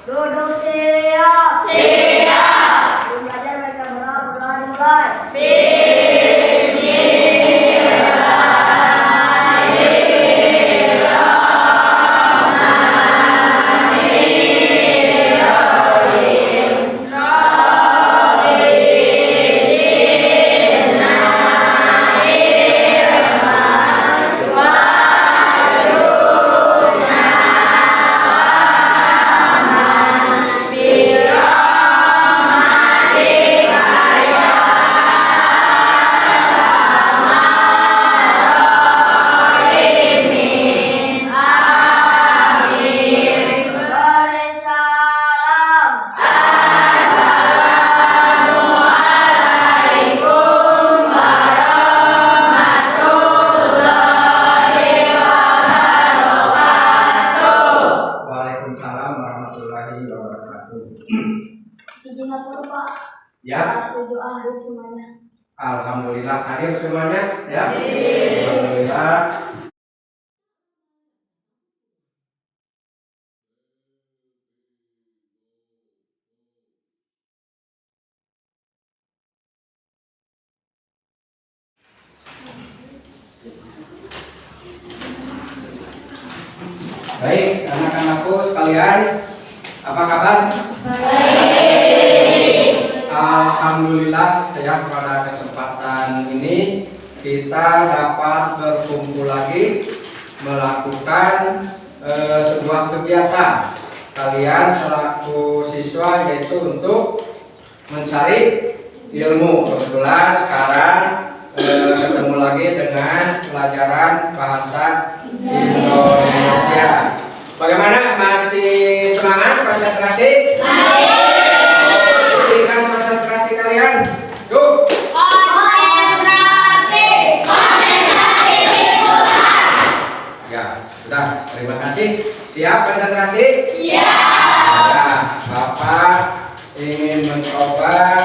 Duduk siap. Siap. Belajar mereka mulai. Ya. Alhamdulillah hadir semuanya ya. Alhamdulillah. Baik, anak-anakku sekalian, apa kabar? Alhamdulillah ya, pada kesempatan ini kita dapat berkumpul lagi melakukan sebuah kegiatan kalian selaku siswa, yaitu untuk mencari ilmu. Kebetulan sekarang ketemu lagi dengan pelajaran bahasa Indonesia. Bagaimana, masih semangat konsentrasi? Berikan konsentrasi kalian. Yuk. Konsentrasi. Ya, sudah. Terima kasih. Siap konsentrasi? Iya. Ya, Bapak ingin mencoba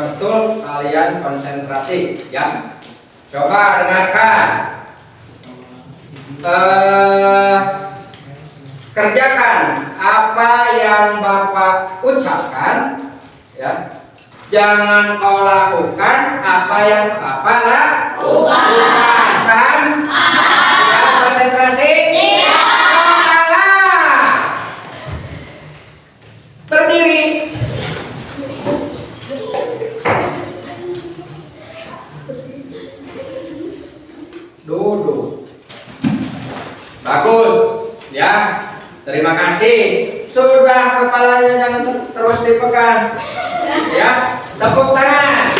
betul kalian konsentrasi ya. Coba dengarkan. Kerjakan apa yang Bapak ucapkan ya. Jangan kau lakukan apa yang Bapak lakukan. Kan? Ya, konsentrasi. Berdiri. Duduk. Bagus ya. Terima kasih. Sudah, kepalanya jangan terus dipegang. Ya, tepuk tangan.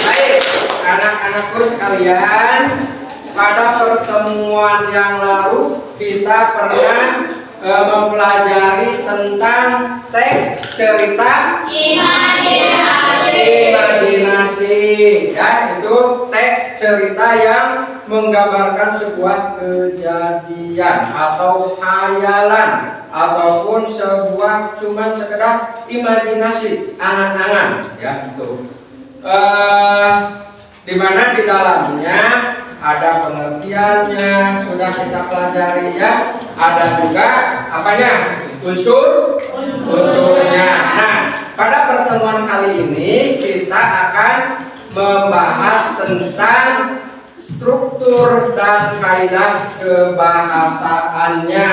Baik, anak-anakku sekalian, pada pertemuan yang lalu kita pernah mempelajari tentang teks cerita imajinasi ya, itu teks cerita yang menggambarkan sebuah kejadian atau hayalan ataupun sebuah cuman sekedar imajinasi, angan-angan ya, itu dimana di dalamnya ada pengertiannya, sudah kita pelajari ya. Ada juga apanya? Unsurnya. Nah, pada pertemuan kali ini kita akan membahas tentang struktur dan kaidah kebahasaannya.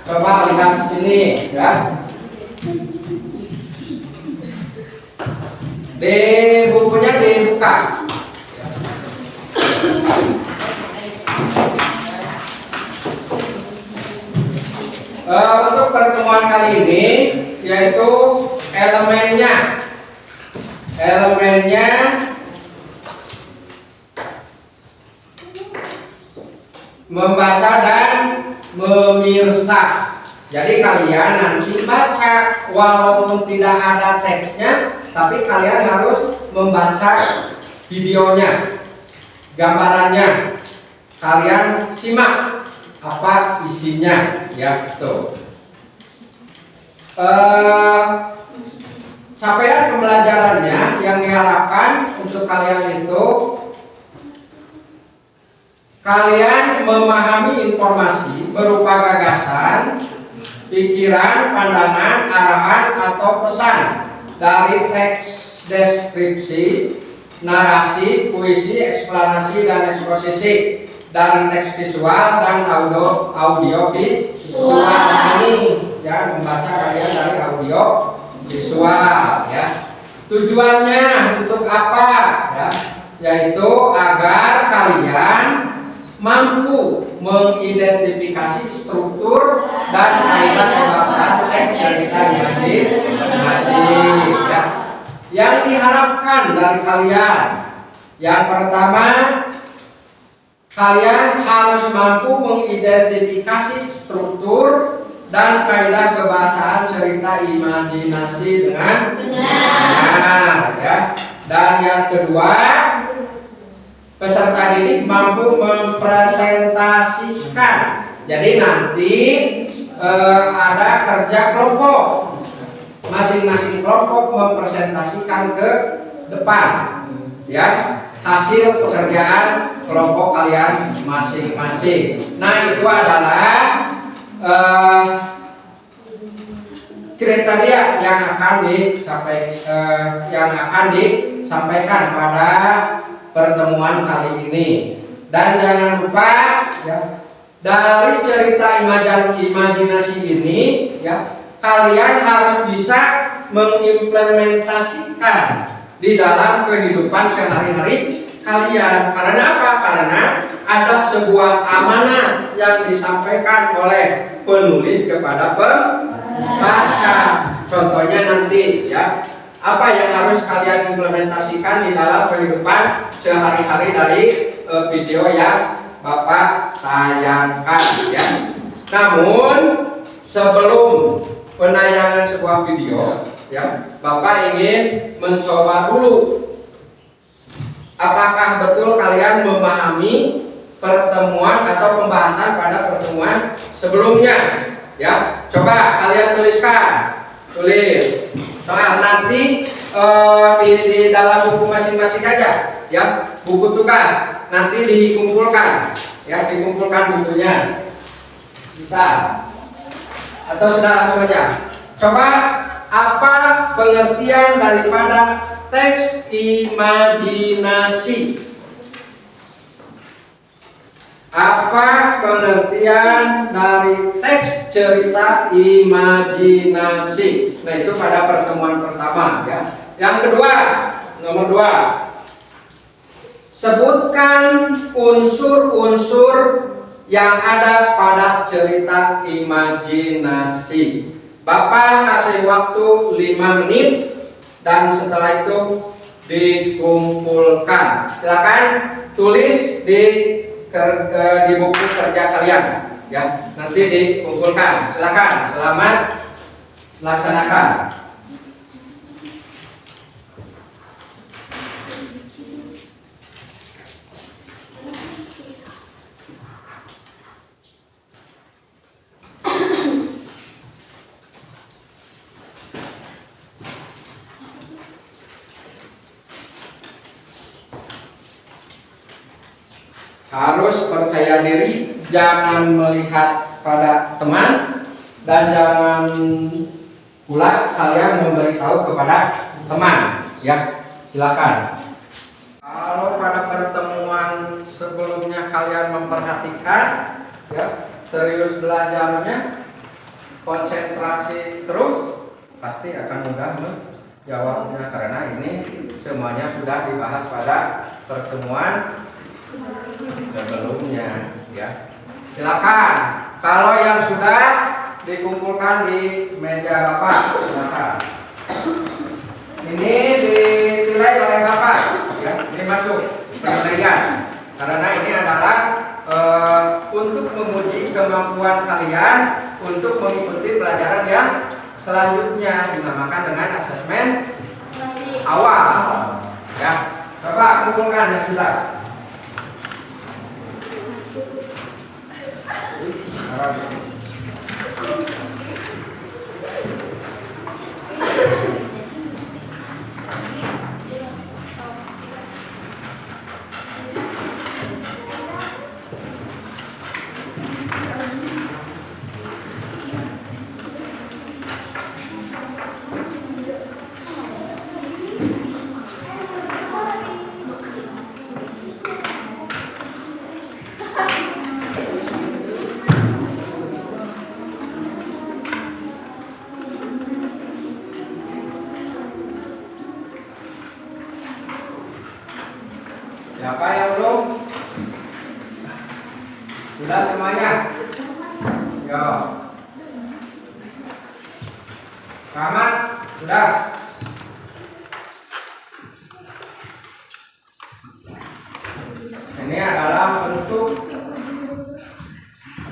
Coba lihat di sini ya. Di bukunya dibuka. Untuk pertemuan kali ini yaitu elemennya membaca dan memirsa. Jadi kalian nanti baca walaupun tidak ada teksnya, tapi kalian harus membaca videonya, gambarannya. Kalian simak apa isinya ya, tuh. Capaian pembelajarannya yang diharapkan untuk kalian itu kalian memahami informasi berupa gagasan, pikiran, pandangan, arahan, atau pesan dari teks deskripsi, narasi, puisi, eksplanasi, dan eksposisi, dari teks visual dan audio visual. Ini ya, membaca kalian dari audio visual ya. Tujuannya untuk apa ya? Yaitu agar kalian mampu mengidentifikasi struktur dan kaidah pembahasan teks cerita imajinasi ya. Yang diharapkan dari kalian, yang pertama, kalian harus mampu mengidentifikasi struktur dan kaidah kebahasaan cerita imajinasi dengan benar ya. Dan yang kedua, peserta didik mampu mempresentasikan. Jadi nanti ada kerja kelompok. Masing-masing kelompok mempresentasikan ke depan ya hasil pekerjaan kelompok kalian masing-masing. Nah, itu adalah kriteria yang akan disampaikan pada pertemuan kali ini. Dan jangan lupa ya, dari cerita imajinasi ini ya, kalian harus bisa mengimplementasikan di dalam kehidupan sehari-hari kalian. Karena apa? Karena ada sebuah amanat yang disampaikan oleh penulis kepada pembaca. Contohnya nanti ya, apa yang harus kalian implementasikan di dalam kehidupan sehari-hari dari video yang Bapak sayangkan ya. Namun sebelum penayangan sebuah video ya, Bapak ingin mencoba dulu apakah betul kalian memahami pertemuan atau pembahasan pada pertemuan sebelumnya ya. Coba kalian tulis soal nanti di dalam buku masing-masing aja ya, buku tugas nanti dikumpulkan ya, dikumpulkan bukunya kita, atau sudah langsung aja. Coba apa pengertian daripada teks imajinasi? Apa pengertian dari teks cerita imajinasi? Nah, itu pada pertemuan pertama ya. Yang kedua, nomor 2, sebutkan unsur-unsur yang ada pada cerita imajinasi. Bapak kasih waktu 5 menit dan setelah itu dikumpulkan. Silakan tulis di buku kerja kalian ya, nanti dikumpulkan. Silakan, selamat melaksanakan. Harus percaya diri, jangan melihat pada teman, dan jangan pula kalian memberitahu kepada teman ya. Silakan. Kalau pada pertemuan sebelumnya kalian memperhatikan ya, serius belajarnya, konsentrasi terus, pasti akan mudah menjawabnya, karena ini semuanya sudah dibahas pada pertemuan sebelumnya ya. Silakan, kalau yang sudah dikumpulkan di meja Bapak, silakan. Ini dinilai oleh Bapak ya, ini masuk penilaian, karena ini adalah untuk menguji kemampuan kalian untuk mengikuti pelajaran yang selanjutnya, dinamakan dengan asesmen awal ya. Coba kumpulkan yang sudah. Yo. Selamat. Sudah. Ini adalah bentuk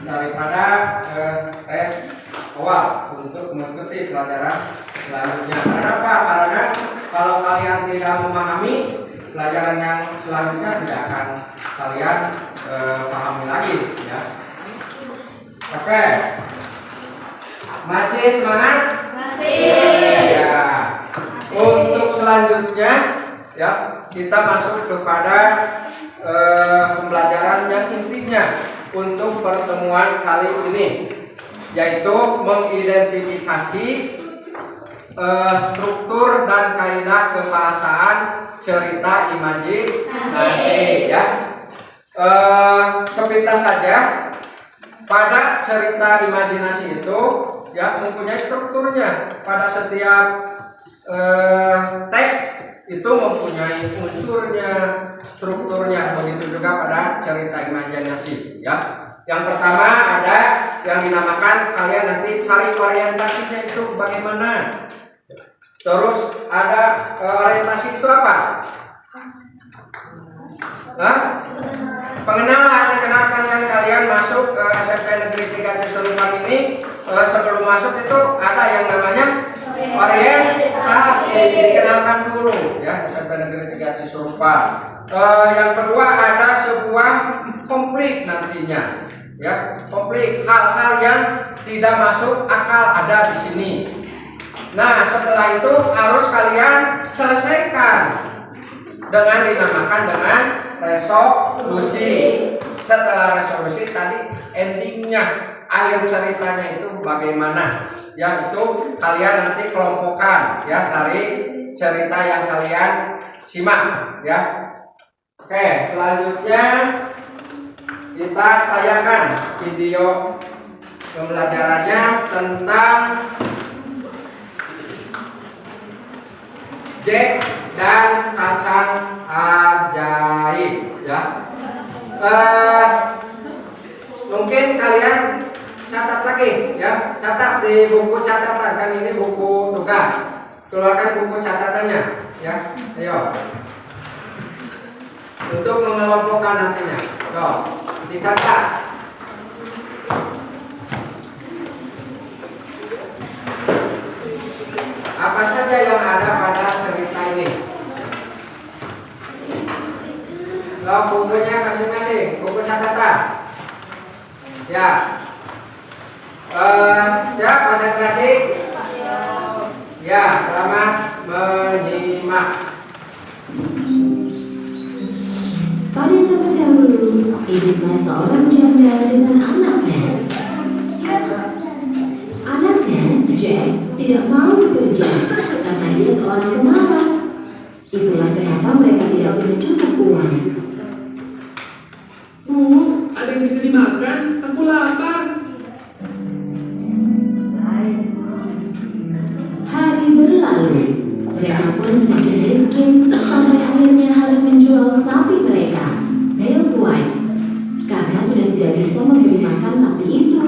daripada tes awal untuk mengikuti pelajaran selanjutnya. Kenapa? Karena kalau kalian tidak memahami, pelajaran yang selanjutnya tidak akan kalian pahami lagi, ya. Oke. Masih semangat? Masih. Ya. Untuk selanjutnya, ya, kita masuk kepada pembelajaran yang intinya untuk pertemuan kali ini, yaitu mengidentifikasi struktur dan kaidah kebahasaan cerita imajinasi, ya. Sepintas saja, pada cerita imajinasi itu, ya, mempunyai strukturnya. Pada setiap teks itu mempunyai unsurnya, strukturnya. Begitu juga pada cerita imajinasi, ya. Yang pertama ada yang dinamakan, kalian nanti cari orientasinya itu bagaimana. Terus ada orientasi itu apa? Hah? Pengenalan. Kenalkan kan kalian masuk ke SMP Negeri 3 Cisurupan ini, sebelum masuk itu ada yang namanya orientasi. Dikenalkan dulu, ya, SMP Negeri 3 Cisurupan. Yang kedua ada sebuah konflik nantinya, ya, konflik hal-hal yang tidak masuk akal ada di sini. Nah, setelah itu harus kalian selesaikan dengan dinamakan dengan resolusi. Setelah resolusi tadi endingnya, akhir ceritanya itu bagaimana, ya, itu kalian nanti kelompokkan, ya, dari cerita yang kalian simak, ya. Oke, selanjutnya kita tayangkan video pembelajarannya tentang Jack dan kacang ajaib, ya. Mungkin kalian catat lagi, ya, catat di buku catatan, kan ini buku tugas. Keluarkan buku catatannya, ya. Ayo. Untuk mengelompokkan nantinya. Tuh, dicatat. Apa saja yang ada pada cerita ini? Bukunya masing-masing, buku catatan. Ya. Siap konsentrasi? Ya, selamat menyimak. Pada zaman dahulu, hiduplah seorang janda dengan anaknya. Anaknya, Jack, tidak mau bekerja karena dia seorang pemalas. Itulah kenapa mereka tidak punya cukup uang. Bu, ada yang bisa dimakan? Aku lapar. Hari berlalu, mereka pun semakin miskin sampai akhirnya harus menjual sapi mereka, Milkwhite, karena sudah tidak bisa memberi makan sapi itu.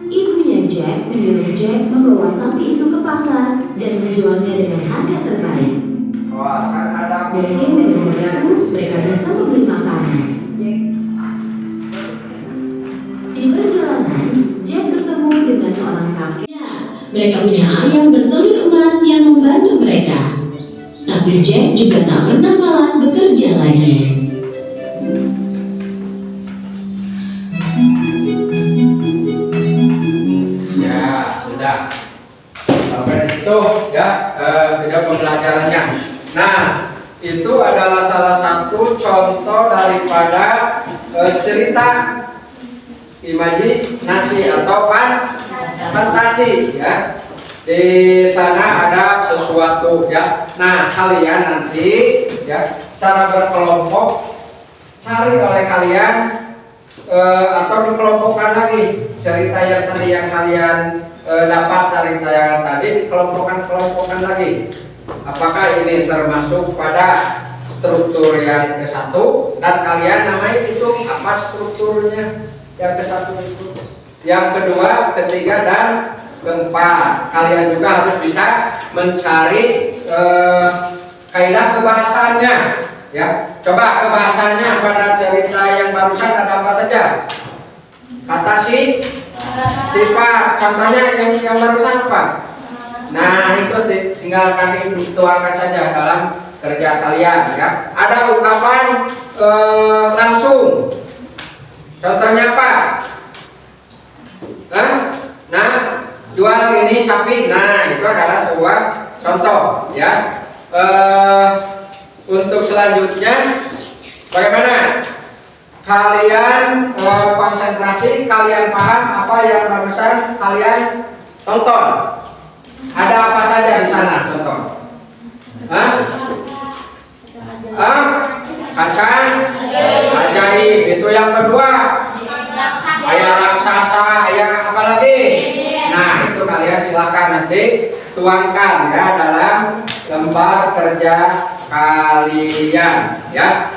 Ibunya Jack menyuruh Jack membawa sapi itu ke pasar dan menjualnya dengan harga terbaik. Wah, kan ada Mungkin dengan begitu mereka bisa membeli makanan. Di perjalanan, Jack bertemu dengan seorang kakek. Mereka punya ayam bertelur emas yang membantu mereka. Tapi Jack juga tak pernah malas bekerja lagi. Ya, sudah. Sampai di situ, ya, video pembelajarannya. Nah, itu adalah salah satu contoh daripada cerita imajinasi atau fantasi, ya. Di sana ada sesuatu, ya. Nah, kalian nanti, ya, secara berkelompok cari oleh kalian atau dikelompokkan lagi cerita yang tadi yang kalian dapat dari tayangan tadi, dikelompokkan lagi. Apakah ini termasuk pada struktur yang ke-1 dan kalian namai itu apa strukturnya yang ke-1 itu? yang kedua, ketiga, dan keempat. Kalian juga harus bisa mencari kaidah kebahasaannya. Ya, coba kebahasaannya pada cerita yang barusan ada apa saja? Kata sifat. Contohnya yang barusan apa? Nah, itu tinggal nanti dituangkan saja dalam kerja kalian. Ya, ada ungkapan langsung. Contohnya apa? Nah, jual ini sapi. Nah, itu adalah sebuah contoh. Ya. Untuk selanjutnya, bagaimana? Kalian konsentrasi, kalian paham apa yang barusan kalian tonton? Ada apa saja di sana? Contoh. Kacang ajaib. Itu yang kedua. Ayah raksasa, ayah apa lagi? Nah, itu kalian silakan nanti tuangkan ya dalam lembar kerja kalian. Ya.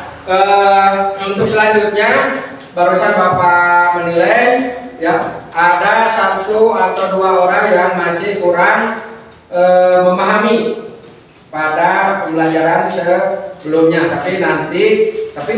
Untuk selanjutnya, barusan Bapak menilai ya ada 1 atau 2 orang yang masih kurang memahami pada pembelajaran sebelumnya, tapi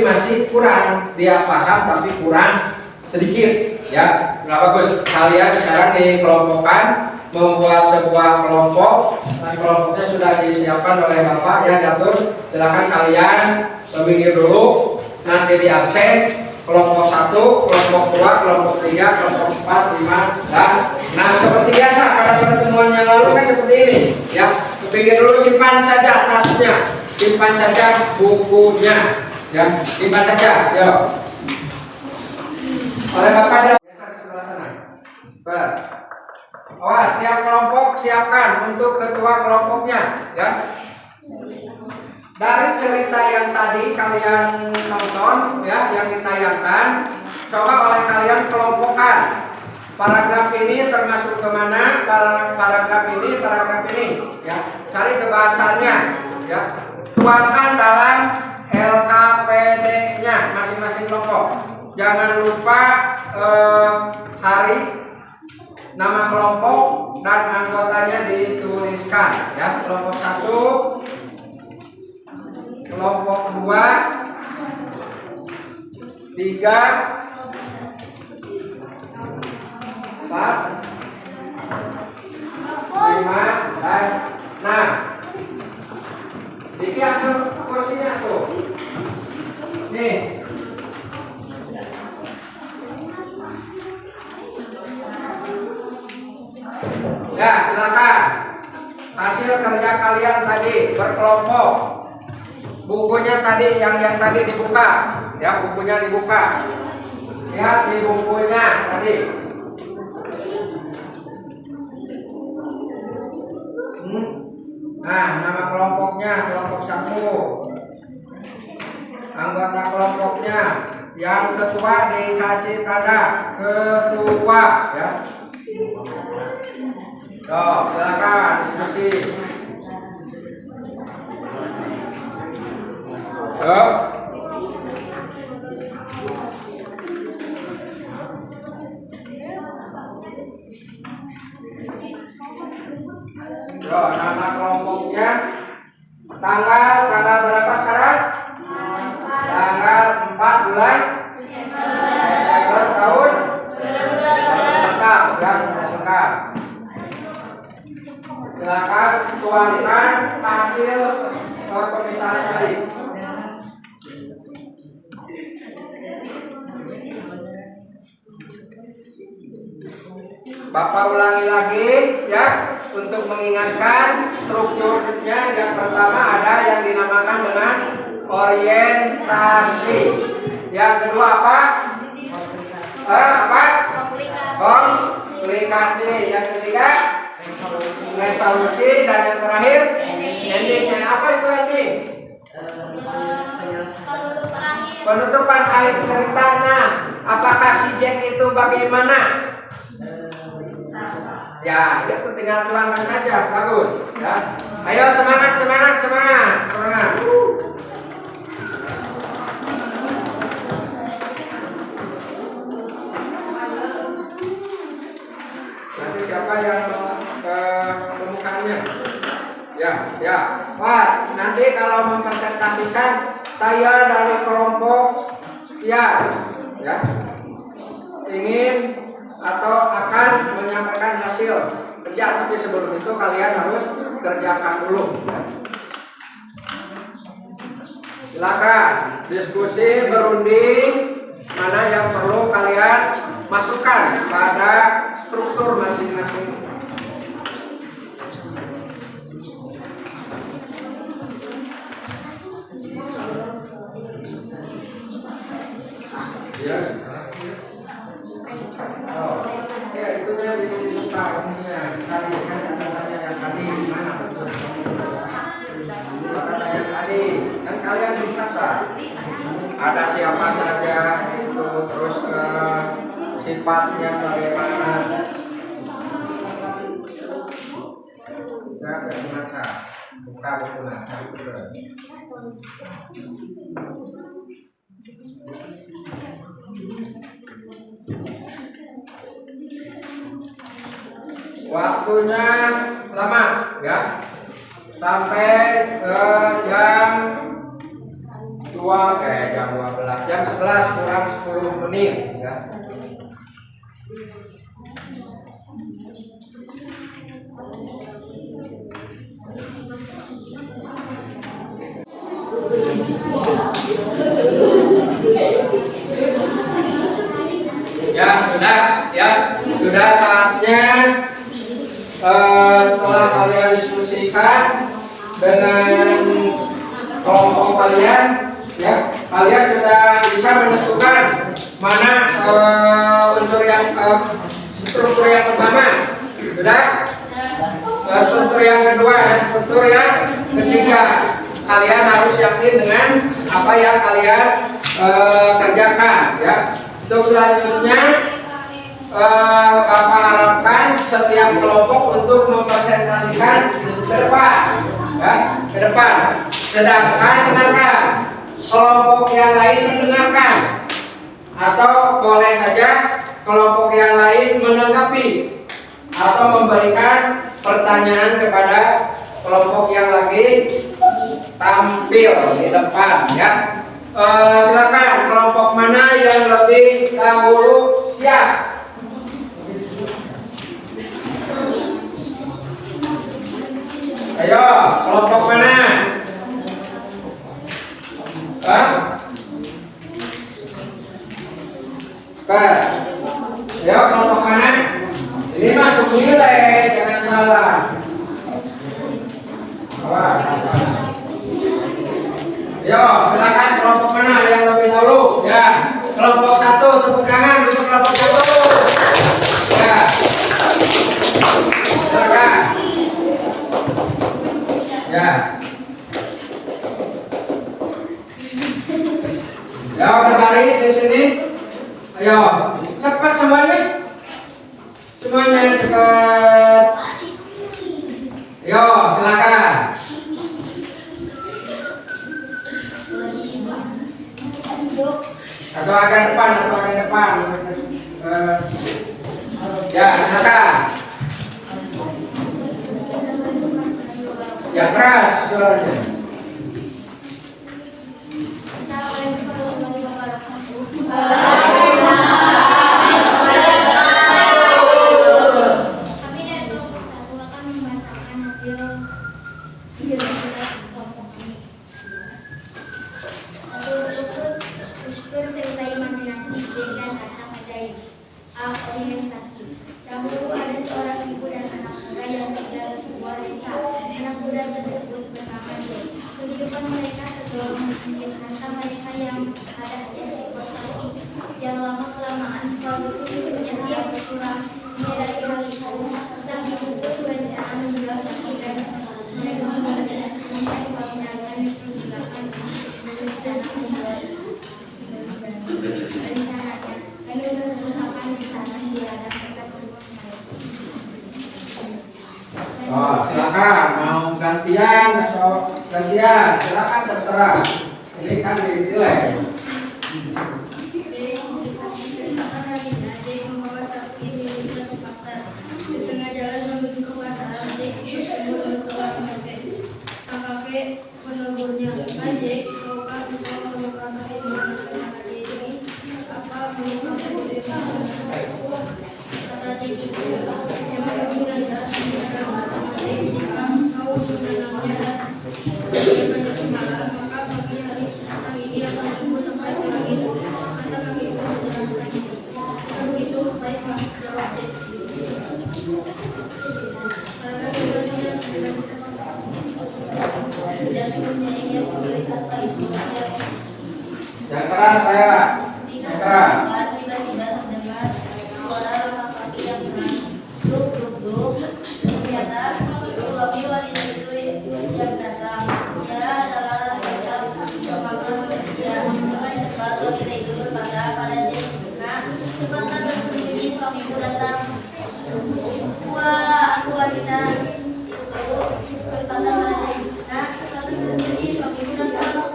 masih kurang, dia paham tapi kurang sedikit ya. Nah, bagus, kalian sekarang dikelompokkan, membuat sebuah kelompok, dan kelompoknya sudah disiapkan oleh Bapak ya. Diatur, silakan kalian berpikir dulu, nanti di absen kelompok 1, kelompok 2, kelompok 3, kelompok 4, 5, dan 6 seperti biasa pada pertemuan yang lalu kan seperti ini ya. Pikir dulu, simpan saja tasnya, simpan saja bukunya ya, simpan saja. Yuk. Oleh Bapak dia biasa di sebelah sana. Setiap kelompok siapkan untuk ketua kelompoknya ya. Dari cerita yang tadi kalian nonton ya, yang ditayangkan, coba oleh kalian kelompokkan. Paragraf ini termasuk kemana? Paragraf ini ya. Cari kebahasannya ya. Tuangkan dalam LKPD-nya masing-masing kelompok. Jangan lupa hari, nama kelompok, dan anggotanya dituliskan ya. Kelompok 1, kelompok 2, 3, 4, 5, dan 6. Diki ambil kursinya tuh. Nih. Ya, silakan. Hasil kerja kalian tadi berkelompok. Bukunya tadi yang tadi dibuka. Ya, bukunya dibuka. Lihat di bukunya tadi. Nah, nama kelompoknya kelompok 1. Anggota kelompoknya, yang ketua dikasih tanda ketua ya. Silakan diskusi. Nama kelompoknya tanggal berapa sekarang? Tanggal 4 bulan Desember tahun 2012 ya, lengkap. Silakan tuangkan hasil pemisahan tadi. Bapak ulangi lagi ya, untuk mengingatkan strukturnya. Yang pertama ada yang dinamakan dengan orientasi. Yang kedua apa? Komplikasi. Yang ketiga resolusi, dan yang terakhir endingnya. Apa itu ending? Penutupan akhir ceritanya. Apakah si Jack itu bagaimana? Ya, itu tinggal tuangkan saja. Bagus ya. Ayo semangat. siapa yang menemukannya? Ya. Pas nanti kalau mempresentasikan saya dari kelompok sekian, ya, ingin atau akan menyampaikan hasil kerja, tapi sebelum itu kalian harus kerjakan dulu. Ya. Silakan diskusi berunding mana yang perlu kalian masukkan pada struktur masing-masing. Ya. Oh, ya itu ya dibuka umumnya. Tadi kan katanya yang tadi di mana betul? Kata yang tadi kan kalian berkata ada siapa saja itu, terus ke sifatnya bagaimana. Sudah berbaca, buka bukunya. Waktunya lama, ya, sampai ke jam 12, jam 11 kurang 10 menit, ya. Sudah saatnya setelah kalian diskusikan dengan kelompok kalian, ya, kalian sudah bisa menentukan mana unsur yang struktur yang pertama, sudah, struktur yang kedua dan struktur yang ketiga. Kalian harus yakin dengan apa yang kalian kerjakan, ya. Untuk selanjutnya Bapak harapkan setiap kelompok untuk mempresentasikan ke depan, ya, ke depan. Sedangkan dengarkan, kelompok yang lain mendengarkan, atau boleh saja kelompok yang lain menanggapi atau memberikan pertanyaan kepada kelompok yang lagi tampil di depan, ya. Silakan kelompok mana yang lebih dahulu siap? Ayo, kelompok mana? Ayo, kelompok mana? Ini masuk nilai, jangan salah. Ayo, silakan kelompok mana yang lebih dahulu? Ya, kelompok 1, tepuk tangan untuk kelompok 1. Ya, silakan. Ya. Ya, berbaris di sini. Ayo, cepat semuanya. Semuanya cepat. Ayo, silakan. Atau agak depan. Ya, silakan. Ya, keras suaranya. Assalamualaikum warahmatullahi wabarakatuh. Kami dari kelompok 1 akan membacakan hasil kelompok kami. Struktur cerita imajinasi dengan kata ajaib. Orientasi. Dahulu ada seorang ibu dan anak muda yang tinggal di sebuah desa. Anak muda tersebut bernama Joe. Kehidupan mereka tergolong miskin karena mereka yang ada seekor sapi. Yang lama-kelamaan produksi miliknya berkurang. Menyadari hal itu, sang ibu pun berencana menjual sapi dan mereka mencari bangunan mencurigakan berencana menjual. Rencananya, kami menetapkan di sana di ladang dekat rumah mereka. Oh, silakan mau gantian atau gantian, silakan terserah. Ini kan dinilai. Dari membawa sapi miliknya ke pasar. Di tengah Yang keras saya. Yang keras. Tiba-tiba terdengar suara laki-laki yang bilang, "Duk, duk, duk." Ternyata suami wanita itu yang datang. Dia adalah Raisa pemakan manusia. Dengan cepat wanita itu berkata pada Jack, "Nah, cepatlah bersembunyi, suamiku datang." "Wah, aku wanita itu berkata pada Jack, "Nah, cepatlah bersembunyi, suamiku datang."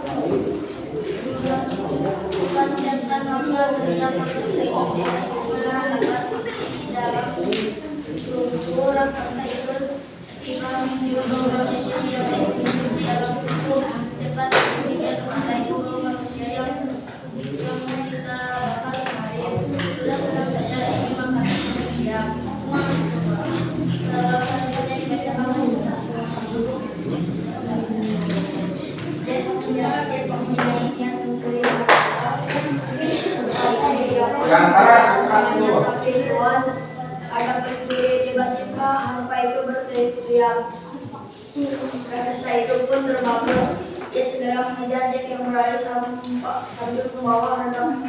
Bukan siapkan makan dengan manusia ini menapas di dalam tubuh raksasa itu. Jika mencium bau manusia yang di dalam tubuh, cepat bersihkan mengenai bau manusia yang kita bakar kemarin. Sudah tenang saja, ini makanan manusia. Kalau kalian tidak makan, dia mempunyai yang mencuri. Yang keras satu. Ada pencuri, tiba-tiba hampa itu berteriak. Raksasa itu pun terbangun. Dia segera mengejar Jack yang berada sambil membawa handang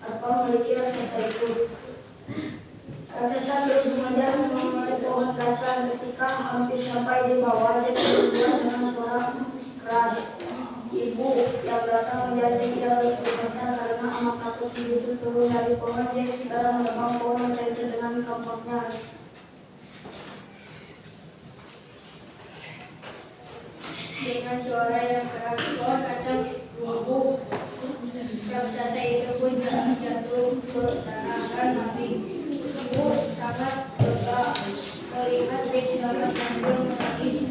apa memiliki raksasa itu. Raksasa terus mengejar mengenai pohon kaca. Ketika hampir sampai di bawah, Jack berteriak dengan suara keras. Ibu yang datang menjadi yang berikutnya karena amat takut begitu turun dari pohon. Dia segera menebang pohon itu dengan kampaknya. Dengan suara yang keras pohon kaca rubuh. Raksasa itu pun jatuh ke tanah dan mati. Ibu sangat lega melihat Jack segera sambil menangis.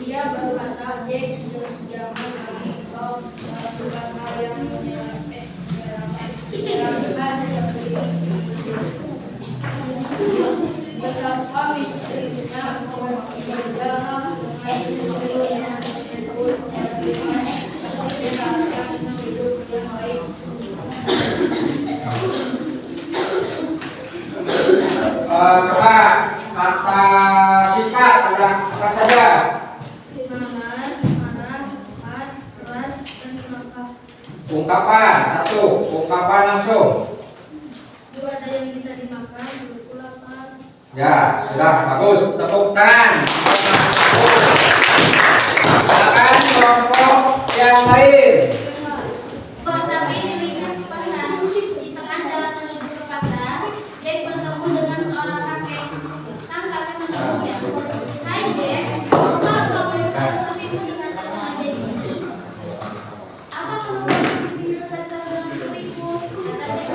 Dia berkata, "Jack, jangan lagi kau melakukan hal yang menyeramkan yang betapa miskinnya orang jahat dengan seluruh yang disebut seperti yang hidup yang baik." Coba kata sifat udah apa saja? Panas, marah, tepat, keras, dan serakah. Ungkapan satu, ungkapan langsung. Dua, ada yang bisa dimakan, berku lapar. Ya, sudah bagus. Tepuk tangan. Silakan kelompok yang lain. Bawa sapi miliknya ke pasar. Di tengah jalan menuju ke pasar, Jack bertemu dengan seorang kakek. Sang kakek menemunya. "Hai Jack, maukah kau melihara sapimu dengan cara Jack ini?" "Apa kamu masih melihara cara dengan sapiku?" kata Jack.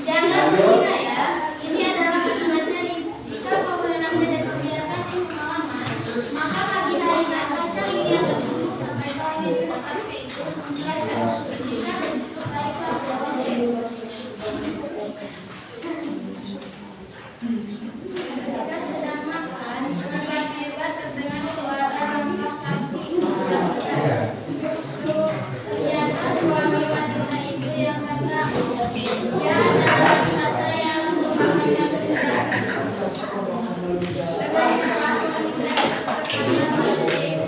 "Jangan menghina ya, ini adalah kesempatan. Jika kau menenangnya dan membiarkannya semalaman, maka pagi hari kacang ini akan tumbuh sampai kau ingin." Kakek itu menjelaskan, "Jika begitu, baiklah kau Jack." Ketika sedang makan, tiba-tiba terdengar suara langkah kaki yang besar. Ternyata suami wanita itu yang datang. Dia adalah raksasa yang memakan yang besar. Dengan cepat wanita itu berkata pada Jack,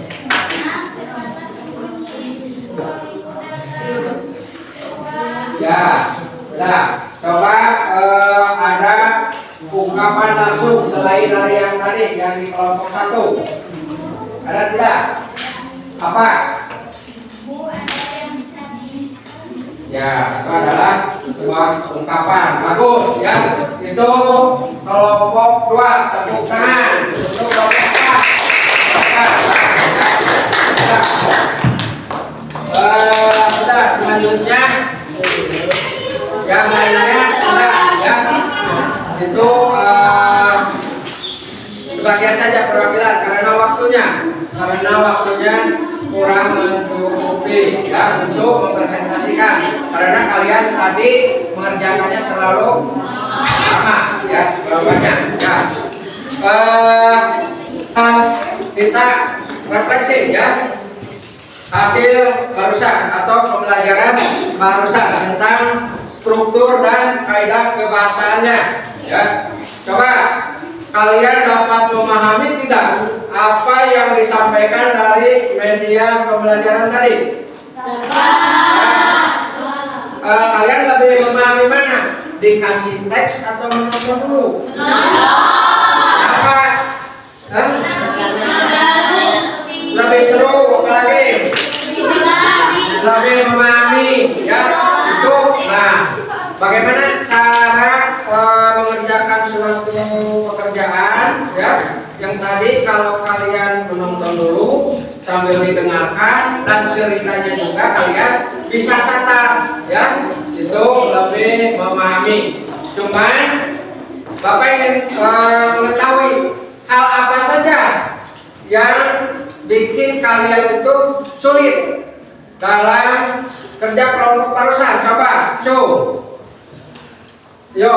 "Nah, cepatlah sembunyi, suamiku datang." Wah, Ya, sudah. Coba ada ungkapan langsung selain dari yang tadi yang di kelompok satu. Ada tidak? Apa? Bu, ada yang bisa di Ya, itu adalah sebuah ungkapan. Bagus ya. Itu kelompok dua. Tepuk tangan untuk kelompok dua. Sudah, selanjutnya yang lainnya sudah ya. Itu sebagian saja perwakilan karena waktunya kurang mencukupi ya untuk mempresentasikan karena kalian tadi mengerjakannya terlalu lama ya, terlalu banyak ya. Kita refleksi ya hasil barusan atau pembelajaran barusan tentang struktur dan kaidah kebahasaannya ya. Coba kalian dapat memahami tidak apa yang disampaikan dari media pembelajaran tadi? Kalian lebih memahami mana? Dikasih teks atau menonton dulu? Apa? Lebih seru apalagi? Lebih memahami ya itu. Nah, bagaimana cara mengerjakan suatu pekerjaan ya yang tadi kalau kalian menonton dulu sambil didengarkan dan ceritanya juga kalian bisa catat ya, itu lebih memahami. Cuman Bapak ingin mengetahui hal apa saja yang bikin kalian itu sulit dalam kerja kelompok barusan. Coba, yo,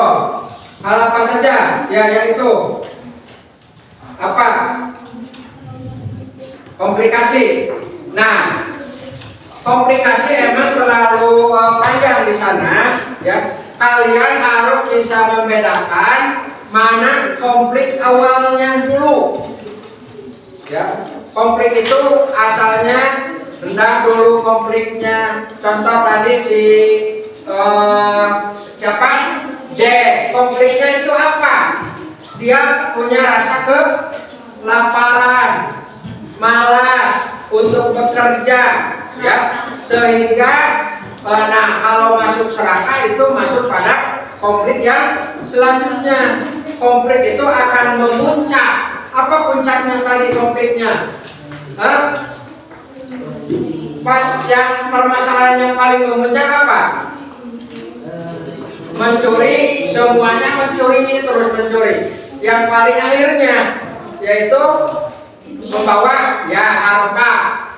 hal apa saja? Ya, yang itu apa? Komplikasi. Nah, komplikasi emang terlalu panjang di sana, ya. Kalian harus bisa membedakan mana konflik awalnya dulu. Ya, konflik itu asalnya rendah dulu konfliknya. Contoh tadi si siapa? J. Konfliknya itu apa? Dia punya rasa kelaparan, malas untuk bekerja, ya, sehingga nah kalau masuk serakah itu masuk pada konflik yang selanjutnya. Konflik itu akan memuncak. Apa puncaknya tadi konfliknya? Pas yang permasalahan yang paling memuncak apa? Mencuri, semuanya mencuri, terus mencuri. Yang paling akhirnya yaitu membawa ya harta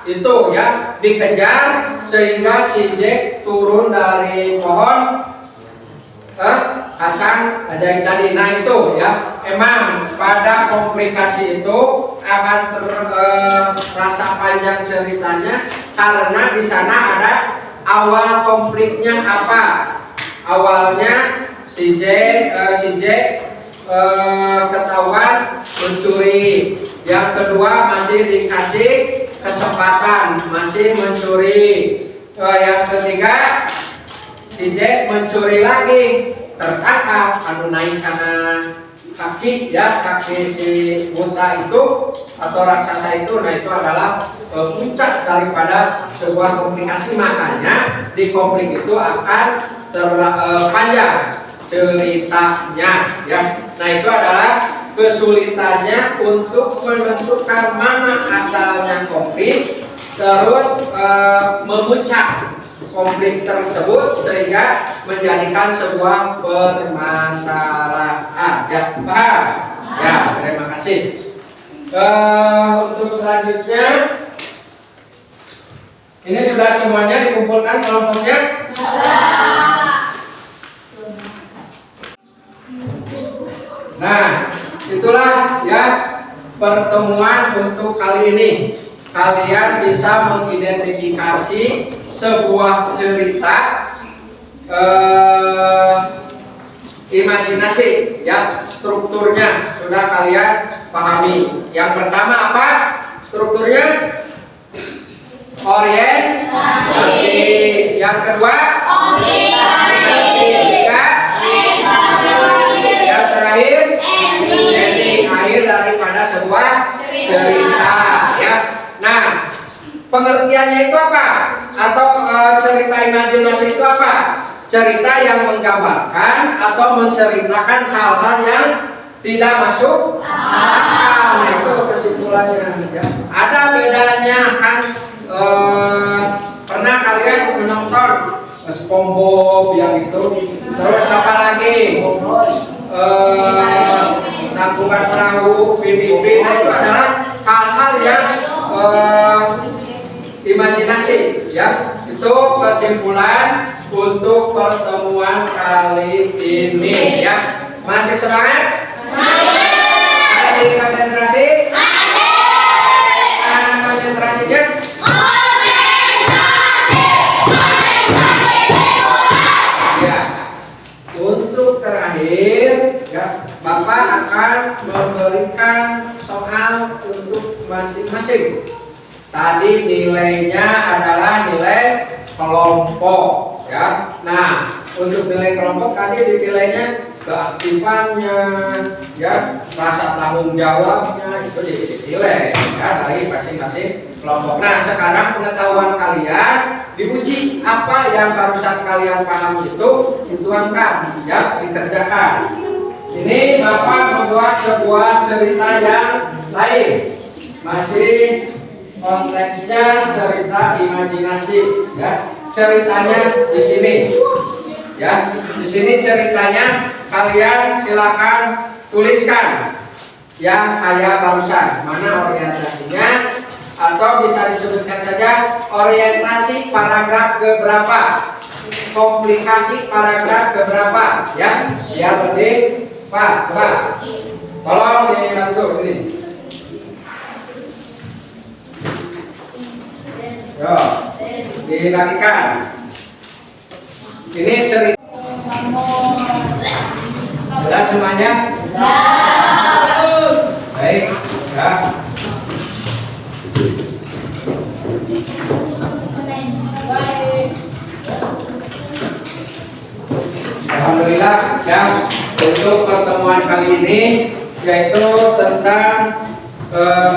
itu ya dikejar sehingga si Jack turun dari pohon kacang aja yang tadi. Nah itu ya emang pada komplikasi itu akan terasa panjang ceritanya karena di sana ada awal konfliknya apa. Awalnya si Jack ketahuan mencuri. Yang kedua masih dikasih kesempatan masih mencuri. Yang ketiga si Jack mencuri lagi, tertangkap, naik karena kaki ya, kaki si buta itu atau raksasa itu. Nah itu adalah puncak daripada sebuah komplikasi. Makanya di konflik itu akan panjang ceritanya ya. Nah itu adalah kesulitannya untuk menentukan mana asalnya konflik, terus memuncak konflik tersebut sehingga menjadikan sebuah permasalahan. Ya, paham? Ya, terima kasih. Untuk selanjutnya, ini sudah semuanya dikumpulkan kelompoknya. Nah, itulah ya pertemuan untuk kali ini. Kalian bisa mengidentifikasi sebuah cerita imajinasi ya, strukturnya sudah kalian pahami. Yang pertama apa strukturnya? Orientasi. Yang kedua yang terakhir ending, akhir daripada sebuah cerita ya. Nah, pengertiannya itu apa? Atau cerita imajinasi itu apa? Cerita yang menggambarkan atau menceritakan hal-hal yang tidak masuk akal. Nah, itu kesimpulannya ya. Ada bedanya kan? Pernah kalian menonton SpongeBob yang itu? Terus apa lagi? Tangkuban perahu, Pimpin. Nah, itu adalah hal-hal yang imajinasi ya. Itu kesimpulan untuk pertemuan kali ini ya. Masih semangat? Masih konsentrasi? Mana konsentrasinya? Ya. Untuk terakhir ya, Bapak akan memberikan soal untuk masing-masing. Tadi nilainya adalah nilai kelompok ya. Nah, untuk nilai kelompok tadi dinilainya keaktifannya ya, rasa tanggung jawabnya itu dinilai ya dari masing-masing kelompok. Nah, sekarang pengetahuan kalian diuji, apa yang barusan kalian paham itu dituangkan ya, dikerjakan. Ini Bapak membuat sebuah cerita yang lain. Masih konteksnya cerita imajinasi ya. Ceritanya di sini. Ya, di sini ceritanya kalian silakan tuliskan yang kayak barusan. Mana orientasinya? Atau bisa disebutkan saja orientasi paragraf keberapa, komplikasi paragraf keberapa, ya? Biar lebih Pak, coba. Tolong dibantu ini. Yo, dibagikan. Ini cerita. Sudah semuanya? Baik, ya. Alhamdulillah ya, untuk pertemuan kali ini yaitu tentang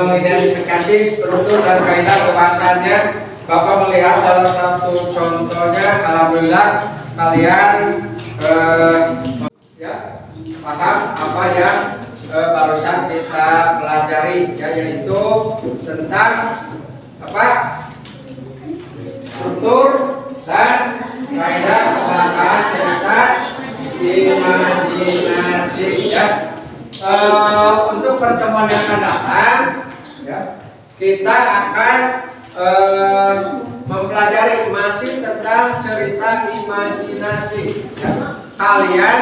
mengidentifikasi struktur dan kaidah pembahasannya. Bapak melihat salah satu contohnya, alhamdulillah kalian ya paham apa yang barusan kita pelajari ya, yaitu tentang apa struktur dan kaidah pembahasan cerita imajinasi ya. Untuk pertemuan yang akan datang ya, kita akan mempelajari masih tentang cerita imajinasi ya. Kalian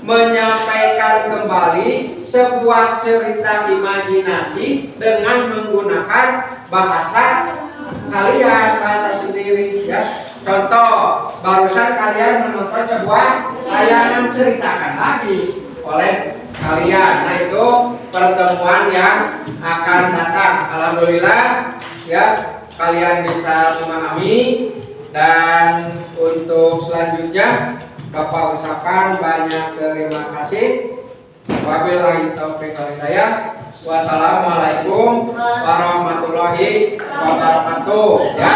menyampaikan kembali sebuah cerita imajinasi dengan menggunakan bahasa kalian, bahasa sendiri ya. Contoh, barusan kalian menonton sebuah tayangan, ceritakan lagi oleh kalian. Nah, itu pertemuan yang akan datang. Alhamdulillah ya, kalian bisa memahami. Dan untuk selanjutnya Bapak ucapkan banyak terima kasih. Wabillahi taufiq wal hidayah. Wassalamualaikum warahmatullahi wabarakatuh. Ya.